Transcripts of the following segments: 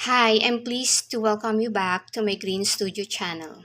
Hi, I'm pleased to welcome you back to my Green Studio channel.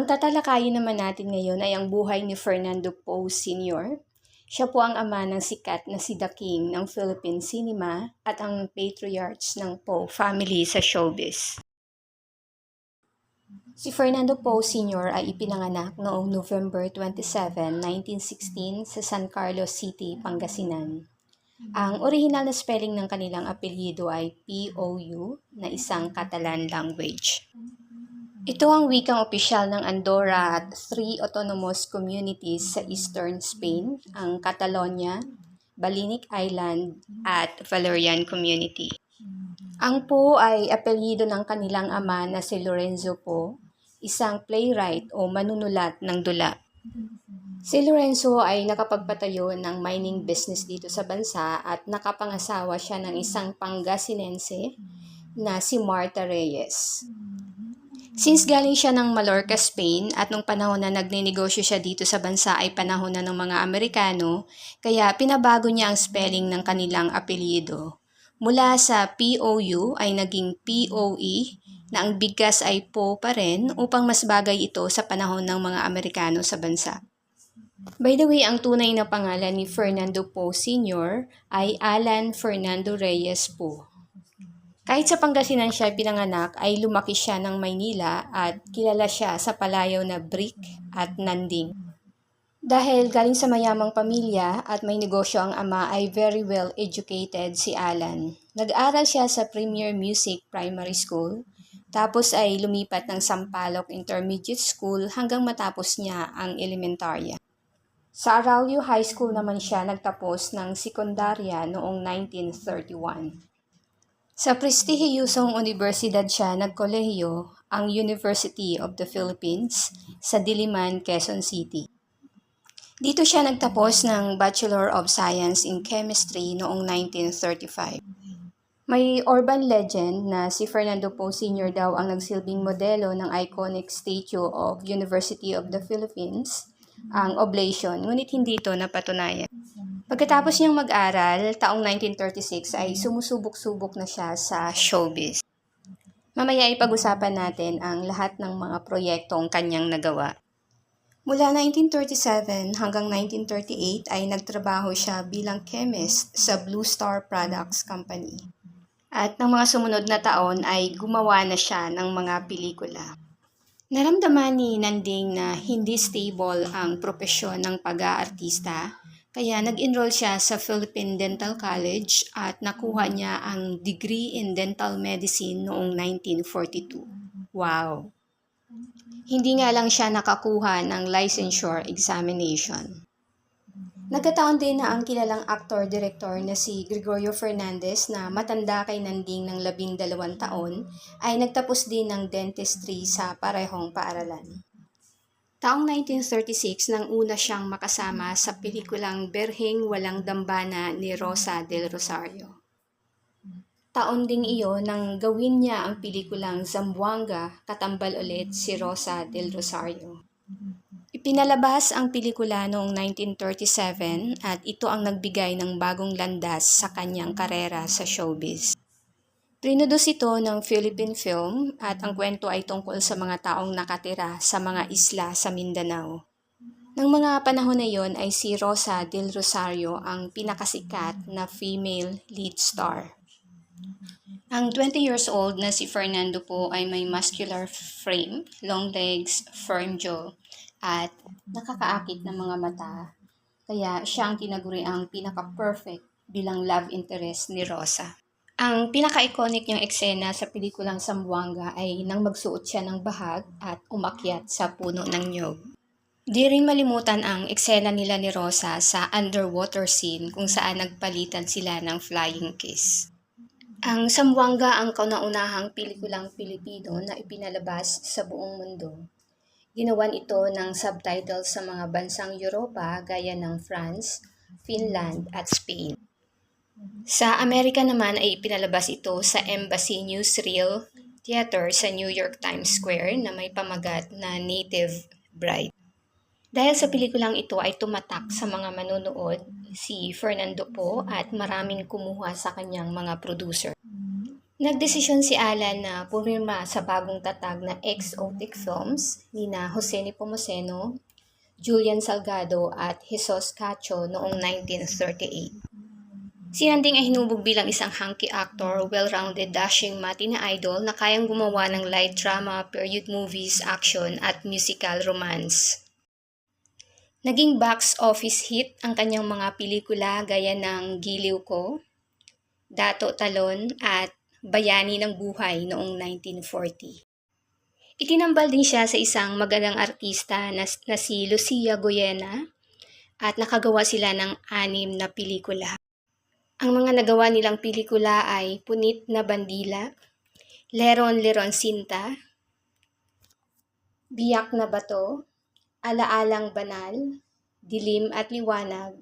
Ang tatalakayin naman natin ngayon ay ang buhay ni Fernando Poe Sr. Siya po ang ama ng sikat na si The King ng Philippine cinema at ang patriarch ng Poe family sa showbiz. Si Fernando Poe Sr. ay ipinanganak noong November 27, 1916 sa San Carlos City, Pangasinan. Ang orihinal na spelling ng kanilang apelyido ay Pou na isang Catalan language. Ito ang wikang opisyal ng Andorra at 3 autonomous communities sa eastern Spain, ang Catalonia, Balearic Island at Valerian Community. Ang Poe ay apelyido ng kanilang ama na si Lorenzo Poe, isang playwright o manunulat ng dula. Si Lorenzo ay nakapagpatayo ng mining business dito sa bansa at nakapangasawa siya ng isang Pangasinense na si Marta Reyes. Since galing siya ng Mallorca, Spain at nung panahon na nagninegosyo siya dito sa bansa ay panahon na ng mga Amerikano, kaya pinabago niya ang spelling ng kanilang apelyido. Mula sa POU ay naging POE na ang bigkas ay Po pa rin upang mas bagay ito sa panahon ng mga Amerikano sa bansa. By the way, ang tunay na pangalan ni Fernando Poe Sr. ay Alan Fernando Reyes Poe. Kahit sa Pangasinan siya pinanganak, ay lumaki siya ng Maynila at kilala siya sa palayaw na Brick at Nanding. Dahil galing sa mayamang pamilya at may negosyo ang ama ay very well educated si Alan. Nag-aral siya sa Premier Music Primary School, tapos ay lumipat ng Sampaloc Intermediate School hanggang matapos niya ang elementarya. Sa Arroyo High School naman siya nagtapos ng sekundarya noong 1931. Sa prestihiyosong universidad siya nagkolehiyo, ang University of the Philippines sa Diliman, Quezon City. Dito siya nagtapos ng Bachelor of Science in Chemistry noong 1935. May urban legend na si Fernando Poe Sr. daw ang nagsilbing modelo ng iconic statue of University of the Philippines, ang Oblation, ngunit hindi ito napatunayan. Pagkatapos niyang mag-aral, taong 1936 ay sumusubok-subok na siya sa showbiz. Mamaya ipag-usapan natin ang lahat ng mga proyektong kanyang nagawa. Mula 1937 hanggang 1938 ay nagtrabaho siya bilang chemist sa Blue Star Products Company. At ng mga sumunod na taon ay gumawa na siya ng mga pelikula. Naramdaman ni Nanding na hindi stable ang propesyon ng pag-aartista, kaya nag-enroll siya sa Philippine Dental College at nakuha niya ang degree in dental medicine noong 1942. Wow! Hindi nga lang siya nakakuha ng licensure examination. Nagkataon din na ang kilalang aktor-direktor na si Gregorio Fernandez na matanda kay Nanding ng 12 taon ay nagtapos din ng dentistry sa parehong paaralan. Taong 1936 nang una siyang makasama sa pelikulang Berheng Walang Dambana ni Rosa del Rosario. Taon ding iyon nang gawin niya ang pelikulang Zamboanga, Katambal Ulit si Rosa del Rosario. Ipinalabas ang pelikula noong 1937 at ito ang nagbigay ng bagong landas sa kanyang karera sa showbiz. Prinodus ito ng Philippine Film at ang kwento ay tungkol sa mga taong nakatira sa mga isla sa Mindanao. Nang mga panahon na iyon ay si Rosa del Rosario ang pinakasikat na female lead star. Ang 20 years old na si Fernando po ay may muscular frame, long legs, firm jaw, at nakakaakit na mga mata. Kaya siya ang tinaguri ang pinaka-perfect bilang love interest ni Rosa. Ang pinaka-iconic niyang eksena sa pelikulang Zamboanga ay nang magsuot siya ng bahag at umakyat sa puno ng niyog. Di rin malimutan ang eksena nila ni Rosa sa underwater scene kung saan nagpalitan sila ng flying kiss. Ang Zamboanga ang kauna-unahang pelikulang Pilipino na ipinalabas sa buong mundo. Ginawan ito ng subtitles sa mga bansang Europa gaya ng France, Finland at Spain. Sa Amerika naman ay ipinalabas ito sa Embassy Newsreel Theater sa New York Times Square na may pamagat na Native Bride. Dahil sa pelikulang ito ay tumatak sa mga manonood si Fernando Poe at maraming kumuha sa kanyang mga producer. Nagdesisyon si Alan na pumirma sa bagong tatag na Exotic Films nina Jose Nepomuceno, Julian Salgado at Jesus Cacho noong 1938. Si Nanding ay hinubog bilang isang hunky actor, well-rounded, dashing, matinee idol na kayang gumawa ng light drama, period movies, action at musical romance. Naging box office hit ang kanyang mga pelikula gaya ng Giliw Ko, Dato Talon at Bayani ng Buhay noong 1940. Itinambal din siya sa isang magandang artista na si Lucia Goyena at nakagawa sila ng 6 na pelikula. Ang mga nagawa nilang pelikula ay Punit na Bandila, Leron Leron Sinta, Biyak na Bato, Alaalang Banal, Dilim at Liwanag,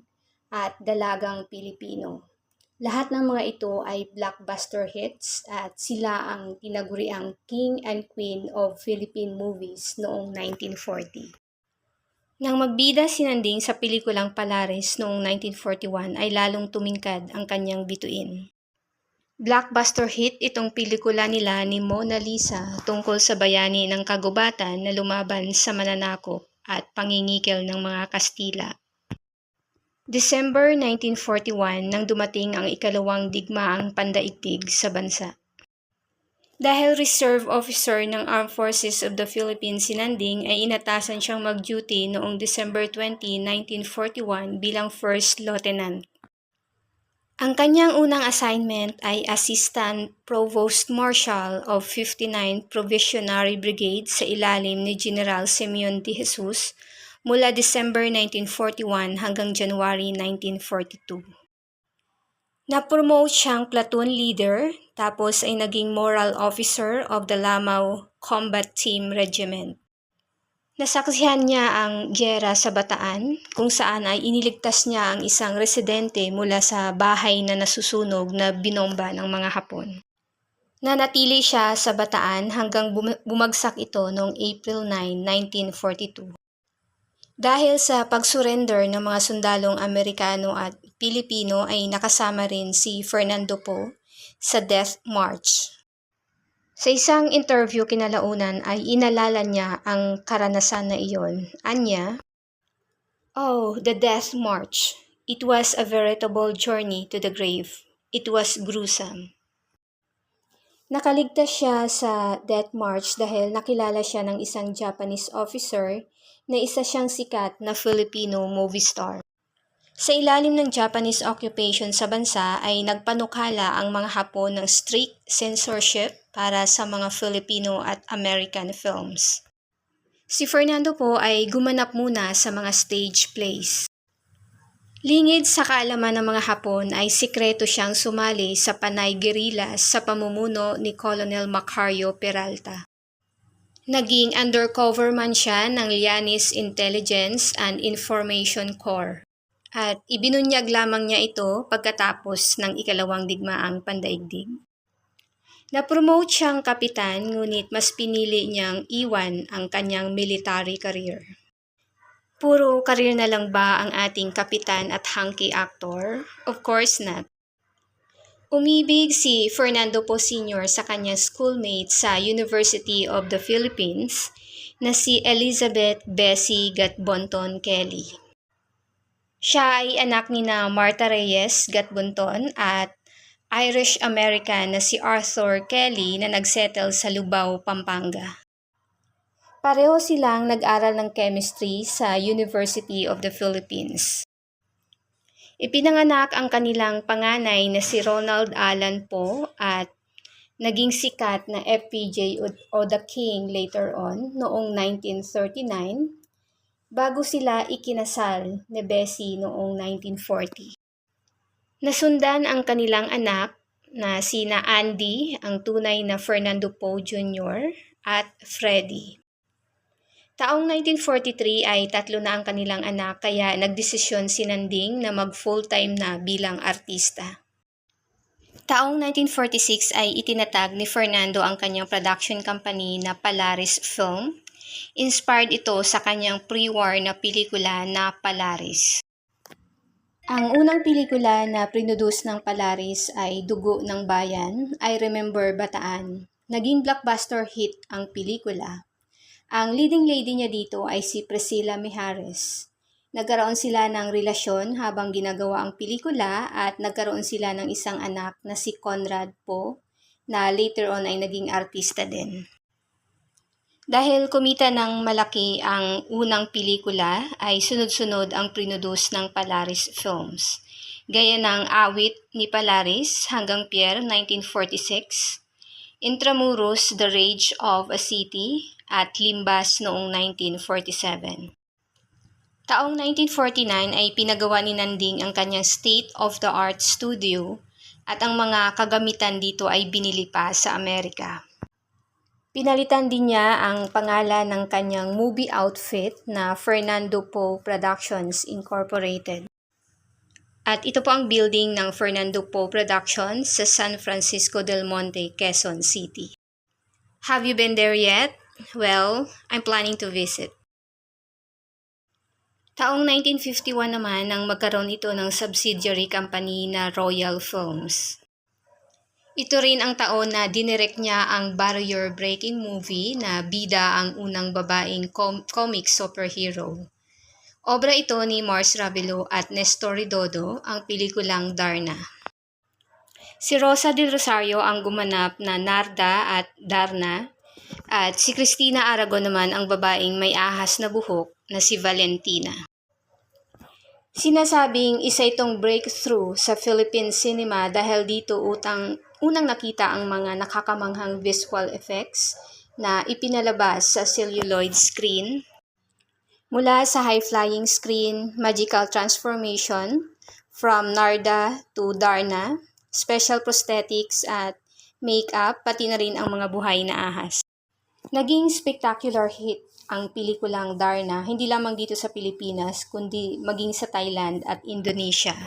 at Dalagang Pilipino. Lahat ng mga ito ay blockbuster hits at sila ang tinaguriang King and Queen of Philippine Movies noong 1940. Nang magbida si Nanding sa pelikulang Palares noong 1941 ay lalong tumingkad ang kanyang bituin. Blockbuster hit itong pelikula nila ni Mona Lisa tungkol sa bayani ng kagubatan na lumaban sa mananakop at pangingikil ng mga Kastila. December 1941 nang dumating ang ikalawang digmaang pandaigdig sa bansa. Dahil reserve officer ng Armed Forces of the Philippines si Nanding ay inatasan siyang mag-duty noong December 20, 1941 bilang First Lieutenant. Ang kanyang unang assignment ay Assistant Provost Marshal of 59 Provisionary Brigade sa ilalim ni General Simeon de Jesus mula December 1941 hanggang January 1942. Na-promote siyang platoon leader tapos ay naging moral officer of the Lanao Combat Team Regiment. Nasaksihan niya ang gyera sa Bataan kung saan ay iniligtas niya ang isang residente mula sa bahay na nasusunog na binomba ng mga Hapon. Nanatili siya sa Bataan hanggang bumagsak ito noong April 9, 1942. Dahil sa pag-surrender ng mga sundalong Amerikano at Pilipino ay nakasama rin si Fernando Poe sa Death March. Sa isang interview kinalaunan ay inalala niya ang karanasan na iyon. Anya, "Oh, the Death March. It was a veritable journey to the grave. It was gruesome." Nakaligtas siya sa Death March dahil nakilala siya ng isang Japanese officer na isa siyang sikat na Filipino movie star. Sa ilalim ng Japanese occupation sa bansa ay nagpanukala ang mga Hapon ng strict censorship para sa mga Filipino at American films. Si Fernando po ay gumanap muna sa mga stage plays. Lingid sa kaalaman ng mga Hapon ay sikreto siyang sumali sa Panay Guerrillas sa pamumuno ni Colonel Macario Peralta. Naging undercover man siya ng Lianis Intelligence and Information Corps at ibinunyag lamang niya ito pagkatapos ng ikalawang digmaang pandaigdig. Na-promote siyang kapitan ngunit mas pinili niyang iwan ang kanyang military career. Puro career na lang ba ang ating kapitan at hunky actor? Of course not. Umibig si Fernando Po Sr. sa kanyang schoolmate sa University of the Philippines na si Elizabeth Bessie Gatbonton Kelly. Siya ay anak ni na Martha Reyes Gatbonton at Irish-American na si Arthur Kelly na nagsettle sa Lubao, Pampanga. Pareho silang nag-aral ng chemistry sa University of the Philippines. Ipinanganak ang kanilang panganay na si Ronald Alan Poe at naging sikat na FPJ o The King later on noong 1939 bago sila ikinasal ni Bessie noong 1940. Nasundan ang kanilang anak na sina Andy, ang tunay na Fernando Poe Jr. at Freddie. Taong 1943 ay 3 na ang kanilang anak kaya nagdesisyon si Nanding na mag-full-time na bilang artista. Taong 1946 ay itinatag ni Fernando ang kanyang production company na Palaris Film. Inspired ito sa kanyang pre-war na pelikula na Palaris. Ang unang pelikula na produce ng Palaris ay Dugo ng Bayan, I Remember Bataan. Naging blockbuster hit ang pelikula. Ang leading lady niya dito ay si Priscilla Mijares. Nagkaroon sila ng relasyon habang ginagawa ang pelikula at nagkaroon sila ng isang anak na si Conrad Poe na later on ay naging artista din. Dahil kumita ng malaki ang unang pelikula ay sunod-sunod ang produce ng Palaris Films. Gaya ng Awit ni Palaris hanggang Pierre 1946, Intramuros, The Rage of a City, at Limbas noong 1947. Taong 1949 ay pinagawa ni Nanding ang kanyang state-of-the-art studio at ang mga kagamitan dito ay binili pa sa Amerika. Pinalitan din niya ang pangalan ng kanyang movie outfit na Fernando Poe Productions Incorporated. At ito po ang building ng Fernando Poe Productions sa San Francisco del Monte, Quezon City. Have you been there yet? Well, I'm planning to visit. Taong 1951 naman nang magkaroon ito ng subsidiary company na Royal Films. Ito rin ang taon na dinirect niya ang barrier-breaking movie na Bida ang unang babaeng comic superhero. Obra ito ni Mars Ravelo at Nestor Redondo, ang pelikulang Darna. Si Rosa del Rosario ang gumanap na Narda at Darna, at si Cristina Aragon naman ang babaeng may ahas na buhok na si Valentina. Sinasabing isa itong breakthrough sa Philippine cinema dahil dito unang nakita ang mga nakakamanghang visual effects na ipinalabas sa celluloid screen. Mula sa high-flying screen, magical transformation, from Narda to Darna, special prosthetics at make-up, pati na rin ang mga buhay na ahas. Naging spectacular hit ang pelikulang Darna, hindi lamang dito sa Pilipinas, kundi maging sa Thailand at Indonesia.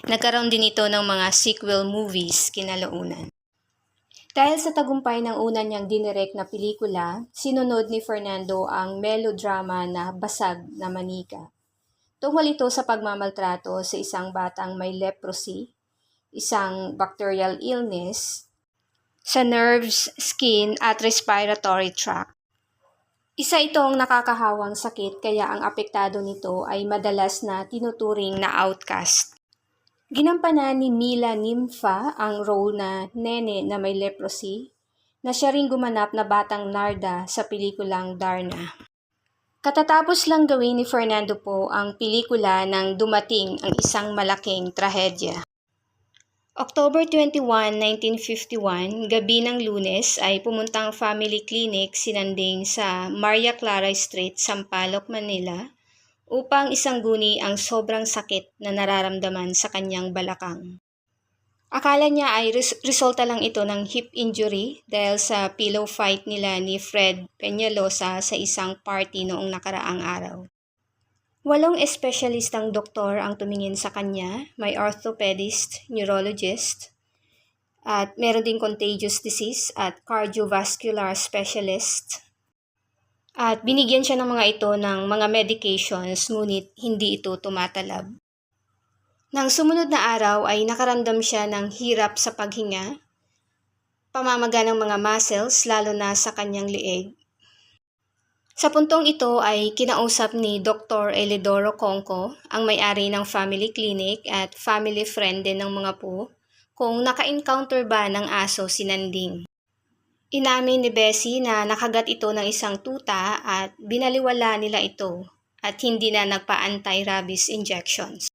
Nagkaroon din ito ng mga sequel movies kinalaunan. Dahil sa tagumpay ng una niyang dinirect na pelikula, sinunod ni Fernando ang melodrama na Basag na Manika. Tungkol ito sa pagmamaltrato sa isang batang may leprosy, isang bacterial illness, sa nerves, skin at respiratory tract. Isa itong nakakahawang sakit kaya ang apektado nito ay madalas na tinuturing na outcast. Ginampanan ni Mila Nympha ang role na nene na may leprosy, na siya ring gumanap na batang Narda sa pelikulang Darna. Katatapos lang gawin ni Fernando Po ang pelikula nang dumating ang isang malaking trahedya. October 21, 1951, gabi ng Lunes ay pumuntang family clinic si Nanding sa Maria Clara Street, Sampaloc, Manila upang isangguni ang sobrang sakit na nararamdaman sa kanyang balakang. Akala niya ay resulta lang ito ng hip injury dahil sa pillow fight nila ni Fred Peñalosa sa isang party noong nakaraang araw. 8 espesyalistang doktor ang tumingin sa kanya, may orthopedist, neurologist, at meron ding contagious disease at cardiovascular specialist. At binigyan siya ng mga ito ng mga medications ngunit hindi ito tumatalab. Nang sumunod na araw ay nakaramdam siya ng hirap sa paghinga, pamamaga ng mga muscles lalo na sa kanyang leeg. Sa puntong ito ay kinausap ni Dr. Elidoro Conco, ang may-ari ng family clinic at family friend din ng mga po, kung naka-encounter ba ng aso si Nanding. Inamin ni Bessie na nakagat ito ng isang tuta at binaliwala nila ito at hindi na nagpa-anti-rabies injections.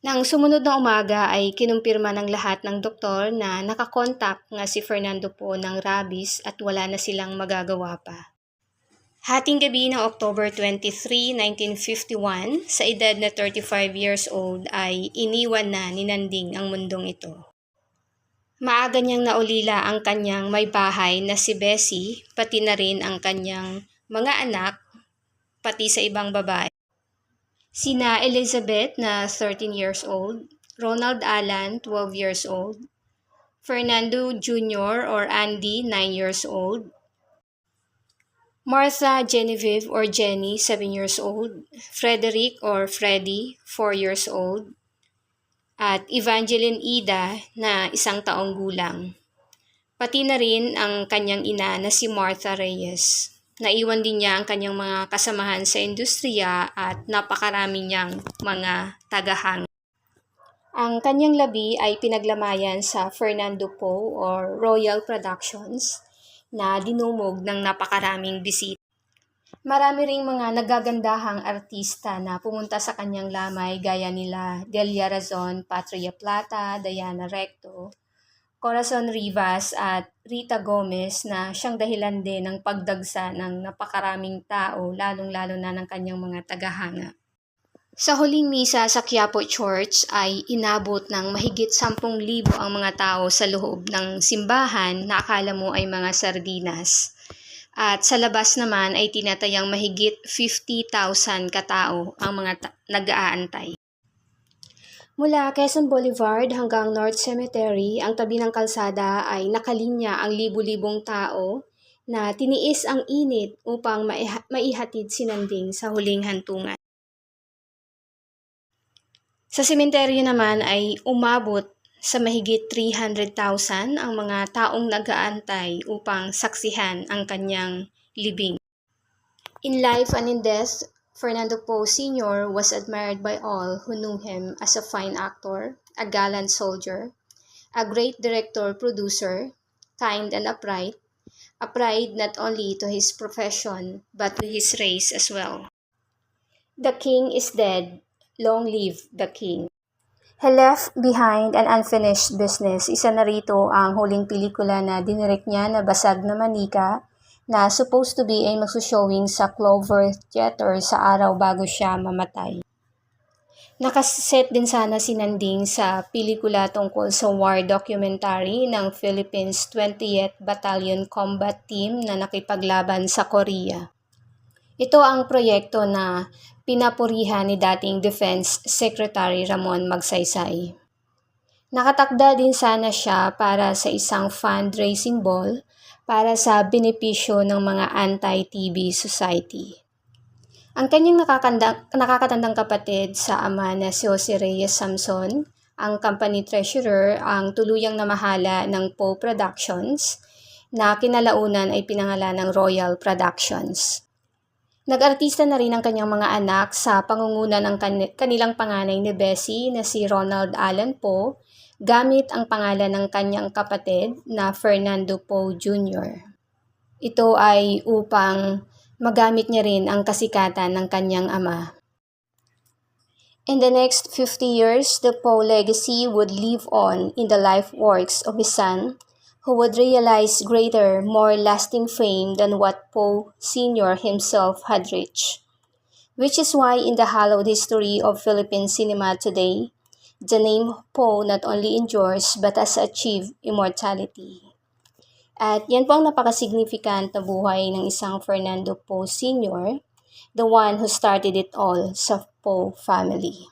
Nang sumunod na umaga ay kinumpirma ng lahat ng doktor na nakakontak nga si Fernando Po ng rabies at wala na silang magagawa pa. Hating gabi ng October 23, 1951, sa edad na 35 years old ay iniwan na ni Nanding ang mundong ito. Maaga niyang naulila ang kanyang may bahay na si Bessie, pati na rin ang kanyang mga anak, pati sa ibang babae. Sina Elizabeth na 13 years old, Ronald Alan 12 years old, Fernando Jr. or Andy 9 years old, Martha Genevieve or Jenny 7 years old, Frederick or Freddy 4 years old, at Evangeline Ida na 1 taong gulang. Pati na rin ang kanyang ina na si Martha Reyes. Naiwan din niya ang kanyang mga kasamahan sa industriya at napakarami niyang mga tagahanga. Ang kanyang labi ay pinaglamayan sa Fernando Po or Royal Productions na dinumog ng napakaraming bisita. Marami ring mga nagagandahang artista na pumunta sa kanyang lamay gaya nila Delia Razon, Patria Plata, Diana Recto, Corazon Rivas at Rita Gomez na siyang dahilan din ng pagdagsa ng napakaraming tao, lalong-lalo na ng kanyang mga tagahanga. Sa huling misa sa Quiapo Church ay inabot ng mahigit 10,000 ang mga tao sa loob ng simbahan na akala mo ay mga sardinas. At sa labas naman ay tinatayang mahigit 50,000 katao ang mga nag-aantay. Mula Quezon Boulevard hanggang North Cemetery, ang tabi ng kalsada ay nakalinya ang libu-libong tao na tiniis ang init upang maihatid si Nanding sa huling hantungan. Sa sementeryo naman ay umabot sa mahigit 300,000 ang mga taong nag-aantay upang saksihan ang kanyang libing. In life and in death, Fernando Po Sr. was admired by all who knew him as a fine actor, a gallant soldier, A great director-producer, kind and upright, a pride not only to his profession but to his race as well. The king is dead. Long live the king. He left behind an unfinished business. Isa na rito ang huling pelikula na dinirect niya na Basag na Manika na supposed to be ay magsushowing sa Clover Theater sa araw bago siya mamatay. Nakaset din sana si Nanding sa pelikula tungkol sa war documentary ng Philippines 20th Battalion Combat Team na nakipaglaban sa Korea. Ito ang proyekto na pinapurihan ni dating Defense Secretary Ramon Magsaysay. Nakatakda din sana siya para sa isang fundraising ball para sa benepisyo ng mga anti-TB society. Ang kanyang nakakatandang kapatid sa ama na si Jose Reyes Samson, ang company treasurer, ang tuluyang namahala ng Poe Productions na kinalaunan ay pinangalan ng Royal Productions. Nag-artista na rin ang kanyang mga anak sa pangunguna ng kanilang panganay ni Bessie na si Ronald Allen Poe gamit ang pangalan ng kanyang kapatid na Fernando Poe Jr. Ito ay upang magamit niya rin ang kasikatan ng kanyang ama. In the next 50 years, the Poe legacy would live on in the life works of his son, who would realize greater, more lasting fame than what Poe Sr. himself had reached. Which is why in the hallowed history of Philippine cinema today, the name Poe not only endures but has achieved immortality. At yan po ang napaka-significant na buhay ng isang Fernando Poe Sr., the one who started it all sa Poe family.